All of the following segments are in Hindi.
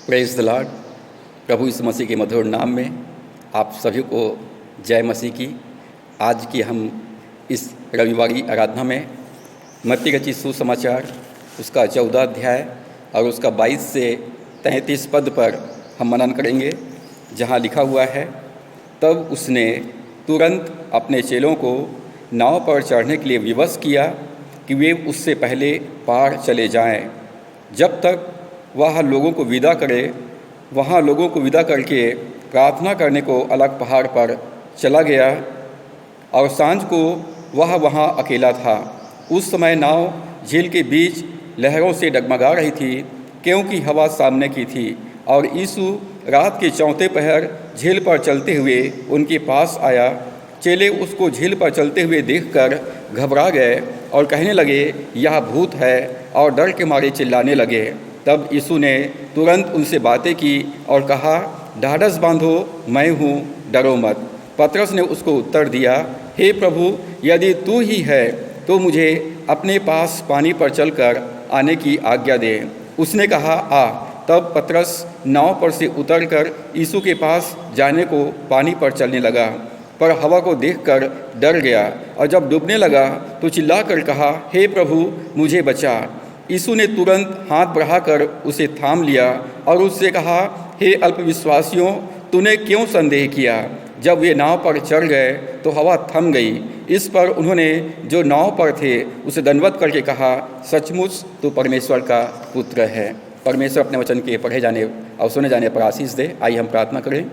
Praise the lord. प्रभु यीशु मसीह के मधुर नाम में आप सभी को जय मसीह की। आज की हम इस रविवारी आराधना में मत्ती रचित सुसमाचार उसका 14 अध्याय और उसका 22 से 33 पद पर हम मनन करेंगे, जहाँ लिखा हुआ है, तब उसने तुरंत अपने चेलों को नाव पर चढ़ने के लिए विवश किया कि वे उससे पहले पार चले जाएं, जब तक वह लोगों को विदा करे। वहाँ लोगों को विदा करके प्रार्थना करने को अलग पहाड़ पर चला गया और सांझ को वह वहाँ अकेला था। उस समय नाव झील के बीच लहरों से डगमगा रही थी, क्योंकि हवा सामने की थी। और यीशु रात के चौथे पहर झील पर चलते हुए उनके पास आया। चेले उसको झील पर चलते हुए देखकर घबरा गए और कहने लगे, यह भूत है, और डर के मारे चिल्लाने लगे। तब यीशु ने तुरंत उनसे बातें की और कहा, ढाढ़स बांधो, मैं हूँ, डरो मत। पतरस ने उसको उत्तर दिया, हे प्रभु, यदि तू ही है तो मुझे अपने पास पानी पर चलकर आने की आज्ञा दे। उसने कहा, आ। तब पतरस नाव पर से उतरकर यीशु के पास जाने को पानी पर चलने लगा, पर हवा को देखकर डर गया और जब डूबने लगा तो चिल्लाकर कहा, हे प्रभु, मुझे बचा। यीशु ने तुरंत हाथ बढ़ाकर उसे थाम लिया और उससे कहा, हे अल्पविश्वासियों, तूने क्यों संदेह किया। जब वे नाव पर चढ़ गए तो हवा थम गई। इस पर उन्होंने जो नाव पर थे उसे दंडवत करके कहा, सचमुच तू परमेश्वर का पुत्र है। परमेश्वर अपने वचन के पढ़े जाने और सुने जाने पर आशीष दे। आइए हम प्रार्थना करें।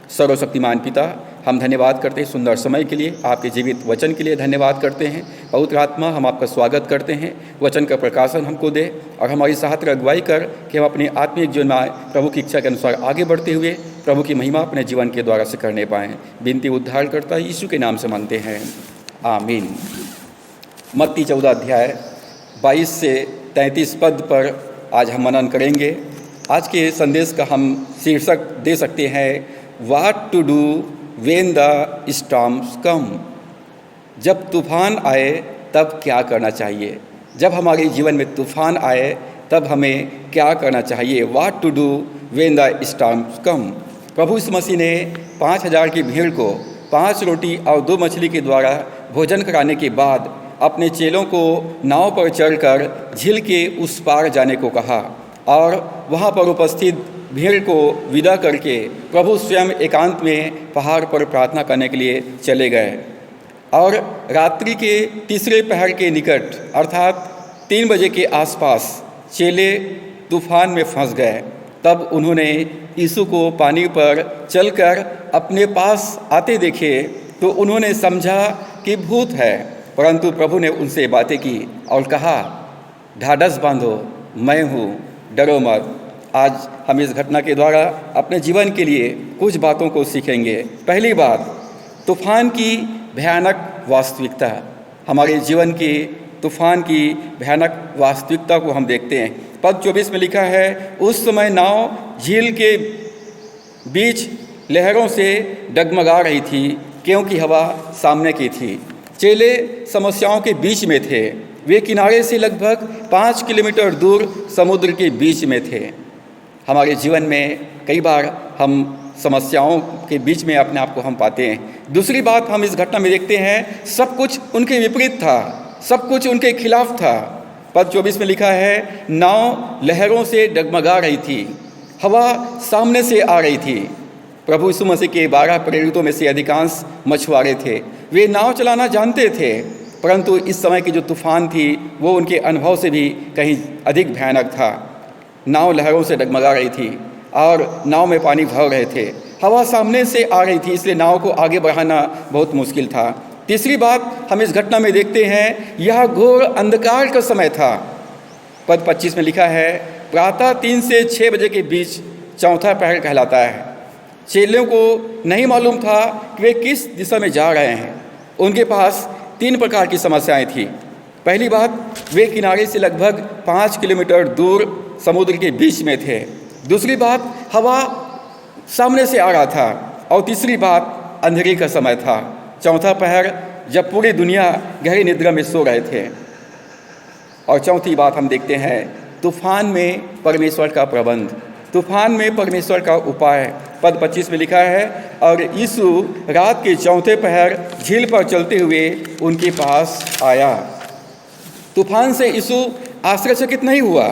सर्वशक्तिमान पिता, हम धन्यवाद करते हैं सुंदर समय के लिए, आपके जीवित वचन के लिए धन्यवाद करते हैं। पवित्र आत्मा, हम आपका स्वागत करते हैं। वचन का प्रकाशन हमको दे और हमारी सहायता अगुवाई कर कि हम अपनी आत्मिक जीवन में प्रभु की इच्छा के अनुसार आगे बढ़ते हुए प्रभु की महिमा अपने जीवन के द्वारा से करने पाएँ। विनती उद्धार करता यीशु के नाम से मांगते हैं, आमीन। मत्ती 14 अध्याय 22 से 33 पद पर आज हम मनन करेंगे। आज के संदेश का हम शीर्षक दे सकते हैं, What to do when the storms come। जब तूफान आए तब क्या करना चाहिए। जब हमारे जीवन में तूफान आए तब हमें क्या करना चाहिए। What to do when the storms come। प्रभु यीशु मसीह ने 5000 की भीड़ को 5 रोटी और 2 मछली के द्वारा भोजन कराने के बाद अपने चेलों को नाव पर चढ़कर झील के उस पार जाने को कहा और वहाँ पर उपस्थित भीड़ को विदा करके प्रभु स्वयं एकांत में पहाड़ पर प्रार्थना करने के लिए चले गए। और रात्रि के तीसरे पहर के निकट अर्थात 3 बजे के आसपास चेले तूफान में फंस गए। तब उन्होंने यीशु को पानी पर चलकर अपने पास आते देखे तो उन्होंने समझा कि भूत है, परंतु प्रभु ने उनसे बातें की और कहा, ढाढ़स बांधो, मैं हूँ, डरो मत। आज हम इस घटना के द्वारा अपने जीवन के लिए कुछ बातों को सीखेंगे। पहली बात, तूफान की भयानक वास्तविकता। हमारे जीवन के तूफान की भयानक वास्तविकता को हम देखते हैं। पद 24 में लिखा है, उस समय नाव झील के बीच लहरों से डगमगा रही थी, क्योंकि हवा सामने की थी। चेले समस्याओं के बीच में थे। वे किनारे से लगभग 5 किलोमीटर दूर समुद्र के बीच में थे। हमारे जीवन में कई बार हम समस्याओं के बीच में अपने आप को हम पाते हैं। दूसरी बात हम इस घटना में देखते हैं, सब कुछ उनके विपरीत था, सब कुछ उनके खिलाफ था। पद 24 में लिखा है, नाव लहरों से डगमगा रही थी, हवा सामने से आ रही थी। प्रभु यीशु मसीह के 12 प्रेरितों में से अधिकांश मछुआरे थे। वे नाव चलाना जानते थे, परंतु इस समय की जो तूफान थी वो उनके अनुभव से भी कहीं अधिक भयानक था। नाव लहरों से डगमगा रही थी और नाव में पानी भर रहे थे। हवा सामने से आ रही थी, इसलिए नाव को आगे बढ़ाना बहुत मुश्किल था। तीसरी बात हम इस घटना में देखते हैं, यह घोर अंधकार का समय था। पद 25 में लिखा है, प्रातः 3 से 6 बजे के बीच चौथा पहर कहलाता है। चेलों को नहीं मालूम था कि वे किस दिशा में जा रहे हैं। उनके पास 3 प्रकार की समस्याएं थी। पहली बात, वे किनारे से लगभग 5 किलोमीटर दूर समुद्र के बीच में थे। दूसरी बात, हवा सामने से आ रहा था। और तीसरी बात, अंधेरे का समय था, चौथा पहर, जब पूरी दुनिया गहरी निद्रा में सो रहे थे। और चौथी बात हम देखते हैं, तूफान में परमेश्वर का प्रबंध। तूफान में परमेश्वर का उपाय। पद 25 में लिखा है, और यीशु रात के चौथे पहर झील पर चलते हुए उनके पास आया। तूफान से यीशु आश्चर्यचकित नहीं हुआ।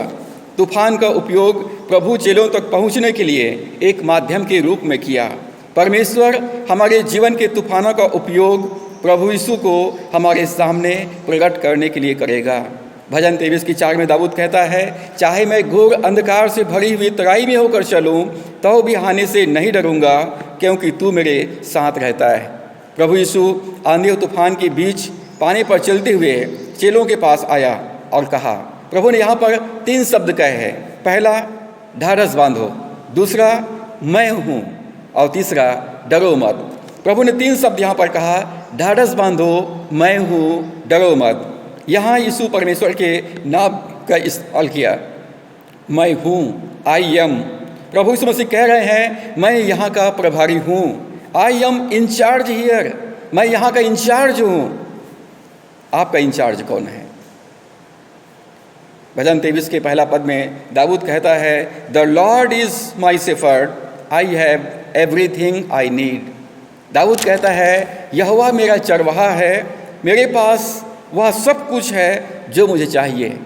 तूफान का उपयोग प्रभु चेलों तक पहुंचने के लिए एक माध्यम के रूप में किया। परमेश्वर हमारे जीवन के तूफानों का उपयोग प्रभु यीशु को हमारे सामने प्रकट करने के लिए करेगा। भजन 23:4 में दाऊद कहता है, चाहे मैं घोर अंधकार से भरी हुई तराई में होकर चलूं तो भी हानि से नहीं डरूंगा, क्योंकि तू मेरे साथ रहता है। प्रभु यीशु आंधी और तूफान के बीच पानी पर चलते हुए चेलों के पास आया और कहा। प्रभु ने यहाँ पर 3 शब्द कहे हैं। पहला, ढाढ़स बांधो। दूसरा, मैं हूँ। और तीसरा, डरो मत। प्रभु ने 3 शब्द यहाँ पर कहा, ढाढ़स बांधो, मैं हूँ, डरो मत। यहाँ यीशु परमेश्वर के नाम का इस्तेमाल किया, मैं हूँ, आई एम। प्रभु यीशु मसीह कह रहे हैं, मैं यहाँ का प्रभारी हूँ, आई एम इंचार्ज हियर, मैं यहाँ का इंचार्ज हूँ। आपका इंचार्ज कौन है? भजन 23 के पहला पद में दाऊद कहता है, the lord is my shepherd, I have everything I need. दाऊद कहता है, यहोवा मेरा चरवाहा है, मेरे पास वह सब कुछ है जो मुझे चाहिए।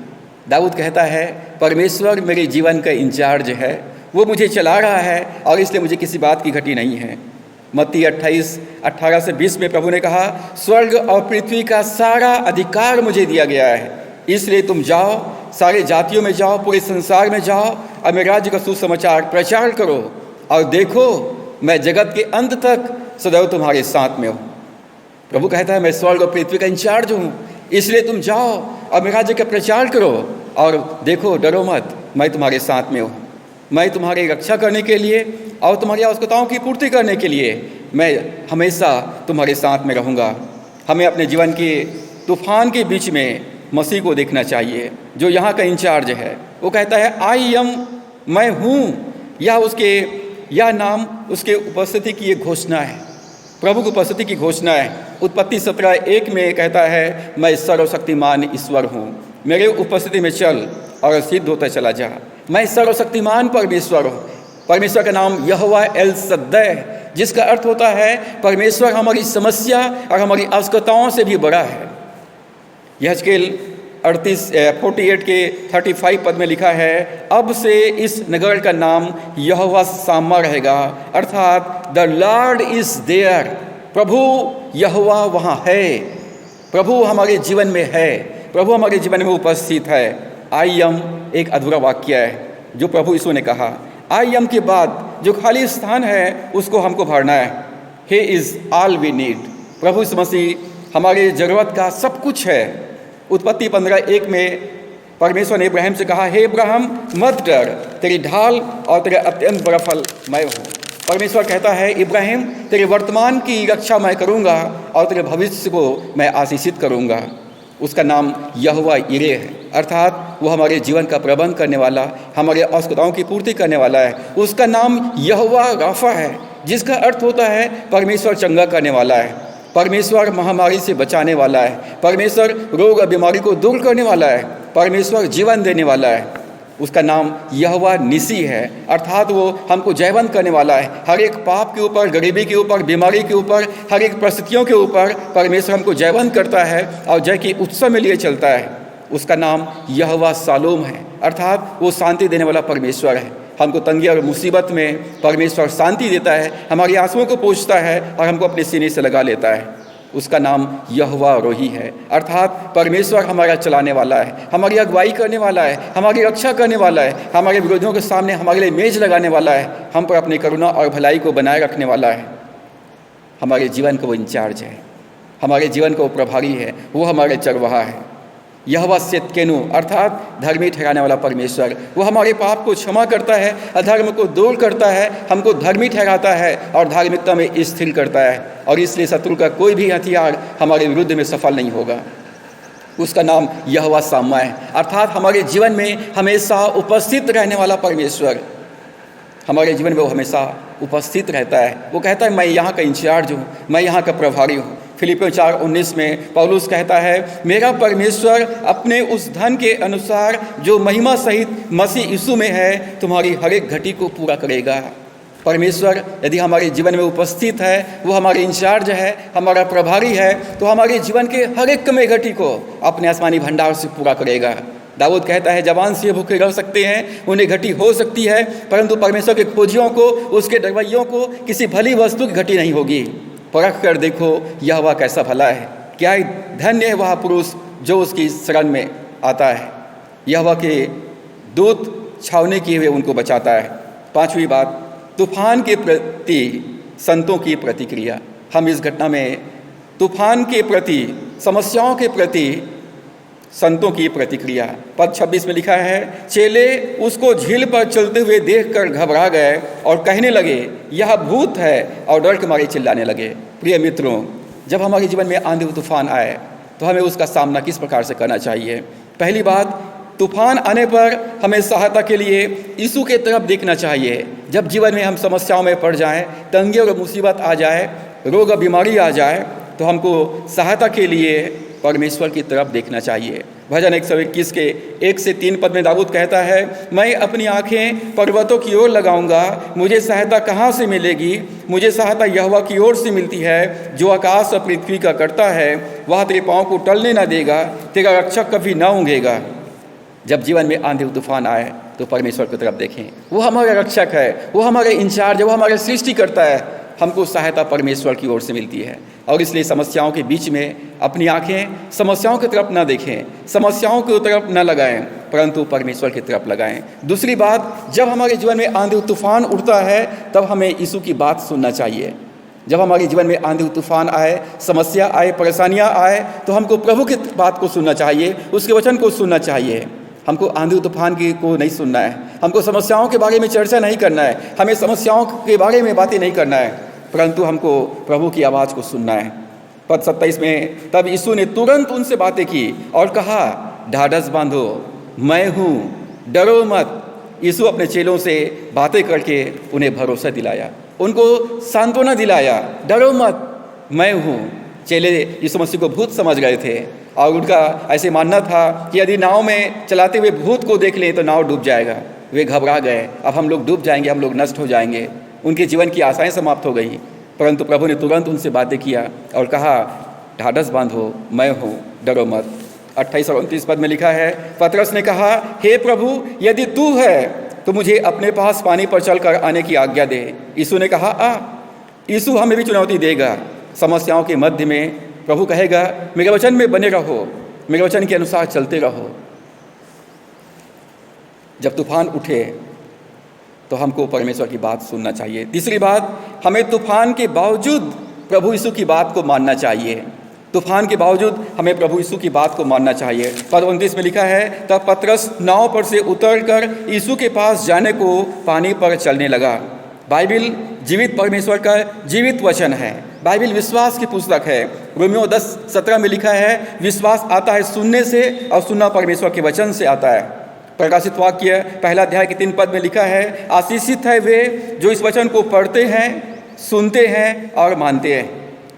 दाऊद कहता है, परमेश्वर मेरे जीवन का इंचार्ज है, वो मुझे चला रहा है और इसलिए मुझे किसी बात की घटी नहीं है। मत्ती 28:18-20 में प्रभु ने कहा, स्वर्ग और पृथ्वी का सारा अधिकार मुझे दिया गया है, इसलिए तुम जाओ, सारे जातियों में जाओ, पूरे संसार में जाओ और मेरे राज्य का सुसमाचार प्रचार करो, और देखो मैं जगत के अंत तक सदैव तुम्हारे साथ में हूँ। प्रभु कहता है, मैं स्वर्ग और पृथ्वी का इंचार्ज हूँ, इसलिए तुम जाओ और मेरे राज्य का प्रचार करो, और देखो डरो मत, मैं तुम्हारे साथ में हूँ। मैं तुम्हारी रक्षा करने के लिए और तुम्हारी आवश्यकताओं की पूर्ति करने के लिए मैं हमेशा तुम्हारे साथ में रहूँगा। हमें अपने जीवन के तूफान के बीच में मसीह को देखना चाहिए, जो यहाँ का इंचार्ज है। वो कहता है, आई एम, मैं हूँ। यह नाम उसके उपस्थिति की एक घोषणा है, प्रभु की उपस्थिति की घोषणा है। उत्पत्ति 17:1 में कहता है, मैं सर्वशक्तिमान ईश्वर हूँ, मेरे उपस्थिति में चल और सिद्ध होता चला जा। मैं सर्वशक्तिमान परमेश्वर हूँ। परमेश्वर का नाम यहोवा एल सद्दै, जिसका अर्थ होता है परमेश्वर हमारी समस्या और हमारी आवश्यकताओं से भी बड़ा है। यहेजकेल 48 के 35 पद में लिखा है, अब से इस नगर का नाम यहोवा सामा रहेगा, अर्थात द लॉर्ड इज देयर। प्रभु यहोवा वहाँ है, प्रभु हमारे जीवन में है, प्रभु हमारे जीवन में उपस्थित है। आई एम एक अधूरा वाक्य है जो प्रभु यीशु ने कहा। आई एम के बाद जो खाली स्थान है उसको हमको भरना है। He is all we need. प्रभु यीशु मसीह हमारी ज़रूरत का सब कुछ है। उत्पत्ति 15:1 में परमेश्वर ने इब्राहिम से कहा, हे इब्राहिम मत डर, तेरी ढाल और तेरा अत्यंत बड़ा फल मैं हूँ। परमेश्वर कहता है, इब्राहिम तेरे वर्तमान की रक्षा मैं करूँगा और तेरे भविष्य को मैं आशीषित करूँगा। उसका नाम यहोवा यिरे है, अर्थात वो हमारे जीवन का प्रबंध करने वाला, हमारे आवश्यकताओं की पूर्ति करने वाला है। उसका नाम यहोवा राफा है, जिसका अर्थ होता है परमेश्वर चंगा करने वाला है, परमेश्वर महामारी से बचाने वाला है, परमेश्वर रोग और बीमारी को दूर करने वाला है, परमेश्वर जीवन देने वाला है। उसका नाम यहोवा निसी है, अर्थात वो हमको जयवंत करने वाला है। हर एक पाप के ऊपर, गरीबी के ऊपर, बीमारी के ऊपर, हर एक परिस्थितियों के ऊपर परमेश्वर हमको जयवंत करता है और जय की उत्सव में लिए चलता है। उसका नाम यहोवा शालोम है, अर्थात वो शांति देने वाला परमेश्वर है। हमको तंगी और मुसीबत में परमेश्वर शांति देता है, हमारी आंसुओं को पोंछता है और हमको अपने सीने से लगा लेता है। उसका नाम यहोवा रोही है, अर्थात परमेश्वर हमारा चलाने वाला है, हमारी अगुवाई करने वाला है, हमारी रक्षा करने वाला है, हमारे विरोधियों के सामने हमारे लिए मेज लगाने वाला है, हम पर अपनी करुणा और भलाई को बनाए रखने वाला है। हमारे जीवन का वो इंचार्ज है, हमारे जीवन का वो प्रभारी है, वो हमारे चरवाहा है। यहोवा सेतकेनु, अर्थात धर्मी ठहराने वाला परमेश्वर, वो हमारे पाप को क्षमा करता है, अधर्म को दूर करता है, हमको धर्मी ठहराता है और धार्मिकता में स्थिर करता है, और इसलिए शत्रु का कोई भी हथियार हमारे विरुद्ध में सफल नहीं होगा। उसका नाम यहोवा सामा है, अर्थात हमारे जीवन में हमेशा उपस्थित रहने वाला परमेश्वर। हमारे जीवन में वो हमेशा उपस्थित रहता है। वो कहता है, मैं यहाँ का इंचार्ज हूँ, मैं यहाँ का प्रभारी हूँ, फिलिपियों 4:19 में पौलुस कहता है, मेरा परमेश्वर अपने उस धन के अनुसार जो महिमा सहित मसीह यीशु में है तुम्हारी हर एक घटी को पूरा करेगा। परमेश्वर यदि हमारे जीवन में उपस्थित है, वो हमारे इंचार्ज है, हमारा प्रभारी है, तो हमारे जीवन के हर एक कमी घटी को अपने आसमानी भंडार से पूरा करेगा। दाऊद कहता है, जवान से भूखे रह सकते हैं, उन्हें घटी हो सकती है, परंतु परमेश्वर के खोजियों को, उसके डरवैयों को किसी भली वस्तु की घटी नहीं होगी। परख कर देखो यहोवा कैसा भला है, क्या धन्य है वह पुरुष जो उसकी शरण में आता है। यहोवा के दूत छावनी किए हुए उनको बचाता है। पांचवी बात, तूफान के प्रति संतों की प्रतिक्रिया। हम इस घटना में तूफान के प्रति, समस्याओं के प्रति संतों की प्रतिक्रिया, पद 26 में लिखा है, चेले उसको झील पर चलते हुए देखकर घबरा गए और कहने लगे यह भूत है, और डर के मारे चिल्लाने लगे। प्रिय मित्रों, जब हमारे जीवन में आंधी तूफान आए तो हमें उसका सामना किस प्रकार से करना चाहिए। पहली बात, तूफान आने पर हमें सहायता के लिए यीशु के तरफ देखना चाहिए। जब जीवन में हम समस्याओं में पड़ जाएं, तंगी और मुसीबत आ जाए, रोग और बीमारी आ जाए, तो हमको सहायता के लिए परमेश्वर की तरफ देखना चाहिए। भजन 121 के 1 से 3 पद में दाऊद कहता है, मैं अपनी आंखें पर्वतों की ओर लगाऊंगा, मुझे सहायता कहाँ से मिलेगी? मुझे सहायता यहोवा की ओर से मिलती है, जो आकाश और पृथ्वी का करता है। वह तेरे पाँव को टलने न देगा, तेरा रक्षक कभी न ऊँघेगा। जब जीवन में आंधी तूफान आए तो परमेश्वर की तरफ देखें, वो हमारा रक्षक है, वो हमारे इंचार्ज है, वो हमारे सृष्टि करता है। हमको सहायता परमेश्वर की ओर से मिलती है, और इसलिए समस्याओं के बीच में अपनी आंखें समस्याओं की तरफ न देखें, समस्याओं की तरफ न लगाएं, परंतु परमेश्वर की तरफ लगाएं। दूसरी बात, जब हमारे जीवन में आंधी तूफान उठता है तब हमें यीशु की बात सुनना चाहिए। जब हमारे जीवन में आंधी तूफान आए, समस्या आए, परेशानियां आए, तो हमको प्रभु की बात को सुनना चाहिए, उसके वचन को सुनना चाहिए। हमको आंधी तूफान की को नहीं सुनना है, हमको समस्याओं के बारे में चर्चा नहीं करना है, हमें समस्याओं के बारे में बातें नहीं करना है, परंतु हमको प्रभु की आवाज़ को सुनना है। पद 27 में, तब यीशु ने तुरंत उनसे बातें की और कहा, ढाढ़स बांधो, मैं हूँ, डरो मत। यीशु अपने चेलों से बातें करके उन्हें भरोसा दिलाया, उनको सांत्वना दिलाया, डरो मत, मैं हूँ। चेले यीशु मसीह को भूत समझ गए थे, और उनका ऐसे मानना था कि यदि नाव में चलाते हुए भूत को देख लें तो नाव डूब जाएगा। वे घबरा गए, अब हम लोग डूब जाएंगे, हम लोग नष्ट हो जाएंगे। उनके जीवन की आशाएं समाप्त हो गई, परंतु प्रभु ने तुरंत उनसे बातें किया और कहा, ढाढ़स बांधो, मैं हूँ, डरो मत। 28 और 29 पद में लिखा है, पतरस ने कहा, हे प्रभु, यदि तू है तो मुझे अपने पास पानी पर चलकर आने की आज्ञा दे। यीशु ने कहा, आ। यीशु हमें भी चुनौती देगा। समस्याओं के मध्य में प्रभु कहेगा, मेरे वचन में बने रहो, मेरे वचन के अनुसार चलते रहो। जब तूफान उठे तो हमको परमेश्वर की बात सुनना चाहिए। तीसरी बात, हमें तूफान के बावजूद प्रभु यीशु की बात को मानना चाहिए। तूफान के बावजूद हमें प्रभु यीशु की बात को मानना चाहिए। पद 29 में लिखा है, तब पतरस नाव पर से उतरकर यीशु के पास जाने को पानी पर चलने लगा। बाइबिल जीवित परमेश्वर का जीवित वचन है। बाइबिल विश्वास की पुस्तक है। रोमियो 10:17 में लिखा है, विश्वास आता है सुनने से, और सुनना परमेश्वर के वचन से आता है। प्रकाशित वाक्य 1 अध्याय के 3 पद में लिखा है, आशीषित है वे जो इस वचन को पढ़ते हैं, सुनते हैं और मानते हैं।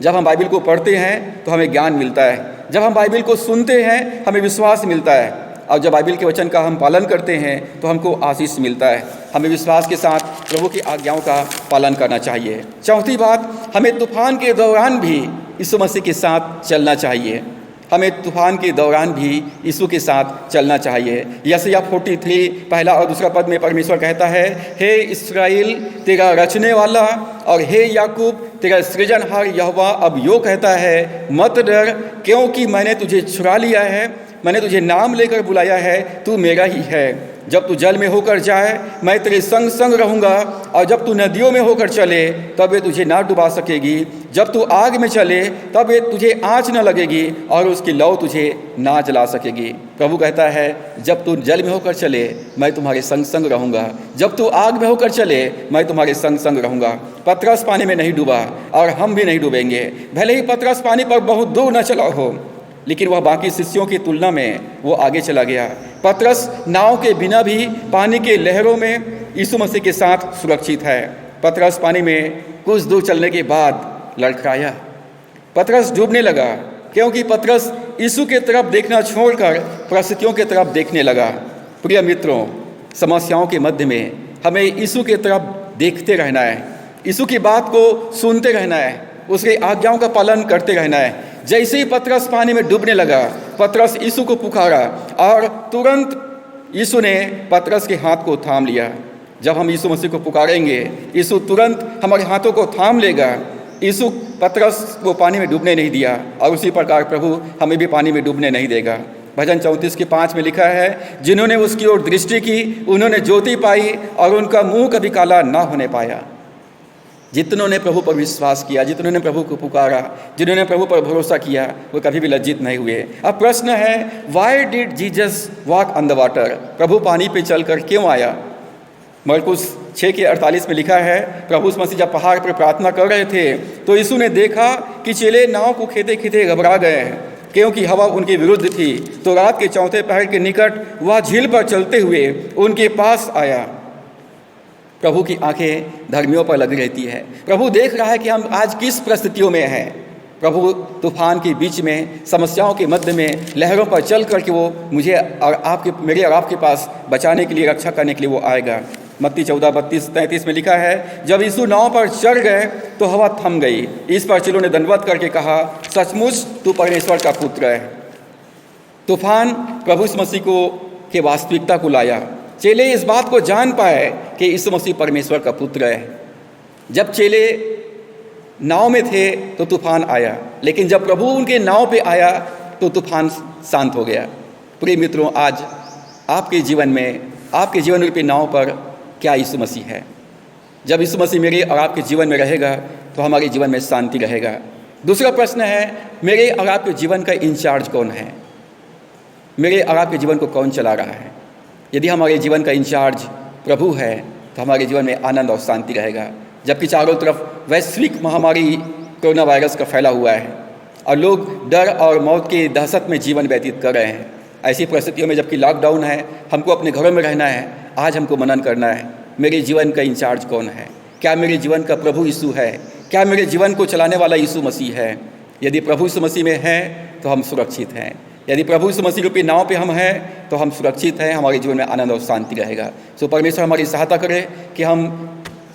जब हम बाइबिल को पढ़ते हैं तो हमें ज्ञान मिलता है, जब हम बाइबिल को सुनते हैं हमें विश्वास मिलता है, और जब बाइबिल के वचन का हम पालन करते हैं तो हमको आशीष मिलता है। हमें विश्वास के साथ प्रभु की आज्ञाओं का पालन करना चाहिए। चौथी बात, हमें तूफान के दौरान भी यीशु मसीह के साथ चलना चाहिए। हमें तूफान के दौरान भी यीशु के साथ चलना चाहिए। यशायाह 43 पहला और दूसरा पद में परमेश्वर कहता है, हे इस्राएल तेरा रचने वाला और हे याकूब तेरा सृजनहार यहोवा अब यो कहता है, मत डर, क्योंकि मैंने तुझे छुड़ा लिया है, मैंने तुझे नाम लेकर बुलाया है, तू मेरा ही है। जब तू जल में होकर जाए मैं तेरे संग संग रहूँगा, और जब तू नदियों में होकर चले तब वे तुझे ना डुबा सकेगी। जब तू आग में चले तब वे तुझे आँच न लगेगी, और उसकी लौ तुझे ना जला सकेगी। प्रभु कहता है, जब तू जल में होकर चले मैं तुम्हारे संग संग रहूँगा, जब तू आग में होकर चले मैं तुम्हारे संग संग रहूँगा। पतरस पानी में नहीं डूबा और हम भी नहीं डूबेंगे। भले ही पतरस पानी पर बहुत दूर न चला हो, लेकिन वह बाकी शिष्यों की तुलना में वो आगे चला गया। पतरस नाव के बिना भी पानी के लहरों में यीशु मसीह के साथ सुरक्षित है। पतरस पानी में कुछ दूर चलने के बाद लड़खड़ाया। पतरस डूबने लगा, क्योंकि पतरस यीशु की तरफ देखना छोड़कर परिस्थितियों की तरफ देखने लगा। प्रिय मित्रों, समस्याओं के मध्य में हमें यीशु की तरफ देखते रहना है, यीशु की बात को सुनते रहना है, उसके आज्ञाओं का पालन करते रहना है। जैसे ही पतरस पानी में डूबने लगा, पतरस यीशु को पुकारा और तुरंत यीशु ने पतरस के हाथ को थाम लिया। जब हम यीशु मसीह को पुकारेंगे, यीशु तुरंत हमारे हाथों को थाम लेगा। यीशु पतरस को पानी में डूबने नहीं दिया और उसी प्रकार प्रभु हमें भी पानी में डूबने नहीं देगा। भजन 34 के 5 में लिखा है, जिन्होंने उसकी ओर दृष्टि की उन्होंने ज्योति पाई और उनका मुंह कभी काला ना होने पाया। जितनों ने प्रभु पर विश्वास किया, जितनों ने प्रभु को पुकारा, जिन्होंने प्रभु पर भरोसा किया, वो कभी भी लज्जित नहीं हुए। अब प्रश्न है, why did Jesus walk on the water? प्रभु पानी पे चलकर क्यों आया? मरकुस 6 के 48 में लिखा है, प्रभु मसीह जब पहाड़ पर प्रार्थना कर रहे थे तो यीशु ने देखा कि चेले नाव को खेते खेते घबरा गए हैं, क्योंकि हवा उनके विरुद्ध थी। तो रात के चौथे पहर के निकट वह झील पर चलते हुए उनके पास आया। प्रभु की आंखें धर्मियों पर लगी रहती है। प्रभु देख रहा है कि हम आज किस परिस्थितियों में हैं। प्रभु तूफान के बीच में, समस्याओं के मध्य में, लहरों पर चल कर के वो मुझे और आपके, मेरे और आपके पास बचाने के लिए, रक्षा करने के लिए वो आएगा। मत्ती 14:32-33 में लिखा है, जब यीशु नाव पर चढ़ गए तो हवा थम गई। इस पर चेलों ने दंडवत करके कहा, सचमुच तू परमेश्वर का पुत्र है। तूफान प्रभु यीशु मसीह को के वास्तविकता को लाया। चेले इस बात को जान पाए कि यीशु मसीह परमेश्वर का पुत्र है। जब चेले नाव में थे तो तूफान आया, लेकिन जब प्रभु उनके नाव पे आया तो तूफान शांत हो गया। प्रिय मित्रों, आज आपके जीवन में, आपके जीवन रूपी नाव पर क्या यीशु मसीह है? जब यीशु मसीह मेरे और आपके जीवन में रहेगा तो हमारे जीवन में शांति रहेगा। दूसरा प्रश्न है, मेरे और आपके जीवन का इंचार्ज कौन है? मेरे और आपके जीवन को कौन चला रहा है? यदि हमारे जीवन का इंचार्ज प्रभु है तो हमारे जीवन में आनंद और शांति रहेगा। जबकि चारों तरफ वैश्विक महामारी कोरोना वायरस का फैला हुआ है और लोग डर और मौत की दहशत में जीवन व्यतीत कर रहे हैं, ऐसी परिस्थितियों में जबकि लॉकडाउन है, हमको अपने घरों में रहना है, आज हमको मनन करना है, मेरे जीवन का इंचार्ज कौन है? क्या मेरे जीवन का प्रभु यीशु है? क्या मेरे जीवन को चलाने वाला यीशु मसीह है? यदि प्रभु यीशु मसीह में है तो हम सुरक्षित हैं। यदि प्रभु यीशु मसीह रूपी नाव पे हम हैं तो हम सुरक्षित हैं, हमारे जीवन में आनंद और शांति रहेगा। सो परमेश्वर हमारी सहायता करे कि हम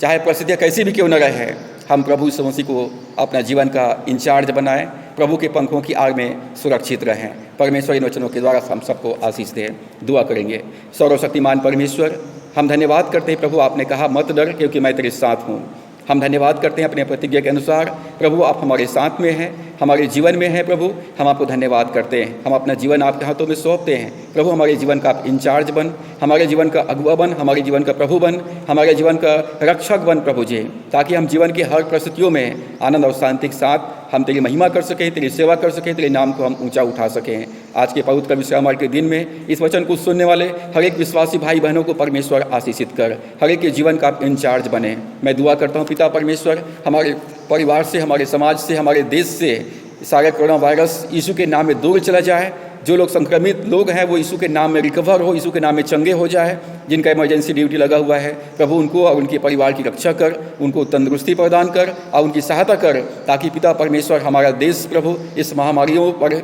चाहे परिस्थितियाँ कैसी भी क्यों न रहे, हम प्रभु यीशु मसीह को अपना जीवन का इंचार्ज बनाएं, प्रभु के पंखों की आड़ में सुरक्षित रहें। परमेश्वर इन वचनों के द्वारा हम सबको आशीष दे। दुआ करेंगे। सर्वशक्तिमान परमेश्वर, हम धन्यवाद करते हैं प्रभु, आपने कहा मत डर क्योंकि मैं तेरे साथ हूँ। हम धन्यवाद करते हैं अपने प्रतिज्ञा के अनुसार प्रभु आप हमारे साथ में हैं, हमारे जीवन में हैं। प्रभु हम आपको धन्यवाद करते हैं, हम अपना जीवन आपके हाथों में सौंपते हैं। प्रभु हमारे जीवन का आप इंचार्ज बन, हमारे जीवन का अगुवा बन, हमारे जीवन का प्रभु बन, हमारे जीवन का रक्षक बन प्रभु जी, ताकि हम जीवन की हर परिस्थितियों में आनंद और शांति के साथ हम तेरी महिमा कर सकें, तेरी सेवा कर सकें, तेरे नाम को हम ऊंचा उठा सकें। आज के पवित्र विश्राम के दिन में इस वचन को सुनने वाले हर एक विश्वासी भाई बहनों को परमेश्वर आशीषित कर, हर एक के जीवन का आप इंचार्ज बने। मैं दुआ करता हूँ पिता परमेश्वर, हमारे परिवार से, हमारे समाज से, हमारे देश से सारे कोरोना वायरस यीशु के नाम में दूर चला जाए। जो लोग संक्रमित लोग हैं वो यीशु के नाम में रिकवर हो, यीशु के नाम में चंगे हो जाए। जिनका इमरजेंसी ड्यूटी लगा हुआ है प्रभु उनको और उनके परिवार की रक्षा कर, उनको तंदुरुस्ती प्रदान कर और उनकी सहायता कर, ताकि पिता परमेश्वर हमारा देश प्रभु इस महामारियों पर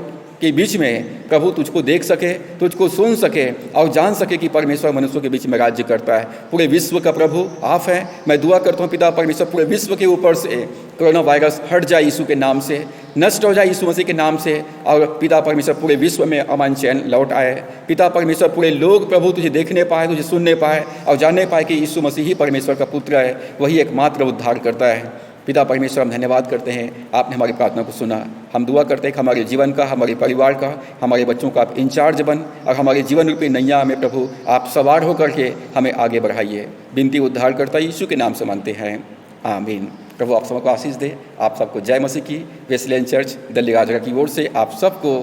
के बीच में प्रभु तुझको देख सके, तुझको सुन सके और जान सके कि परमेश्वर मनुष्यों के बीच में राज्य करता है। पूरे विश्व का प्रभु आप हैं। मैं दुआ करता हूँ पिता परमेश्वर, पूरे विश्व के ऊपर से कोरोना वायरस हट जाए, यीशु के नाम से नष्ट हो जाए, यीशु मसीह के नाम से। और पिता परमेश्वर पूरे विश्व में अमन चैन लौट आए। पिता परमेश्वर पूरे लोग प्रभु तुझे देखने पाए, तुझे सुनने पाए और जानने पाए कि यीशु मसीह ही परमेश्वर का पुत्र है, वही एकमात्र उद्धार करता है। पिता परमेश्वर हम धन्यवाद करते हैं, आपने हमारी प्रार्थना को सुना। हम दुआ करते हैं कि हमारे जीवन का, हमारे परिवार का, हमारे बच्चों का आप इंचार्ज बन और हमारे जीवन रूपी नैया में प्रभु आप सवार होकर के हमें आगे बढ़ाइए। विनती उद्धार करता यीशु के नाम से मानते हैं, आमीन। प्रभु आप सबको आशीष दे। आप सबको जय मसीह की। वेस्लेन चर्च दिल्ली राजगढ़ की ओर से आप सबको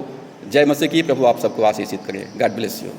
जय मसीह की। प्रभु आप सबको आशीषित करे। God bless you.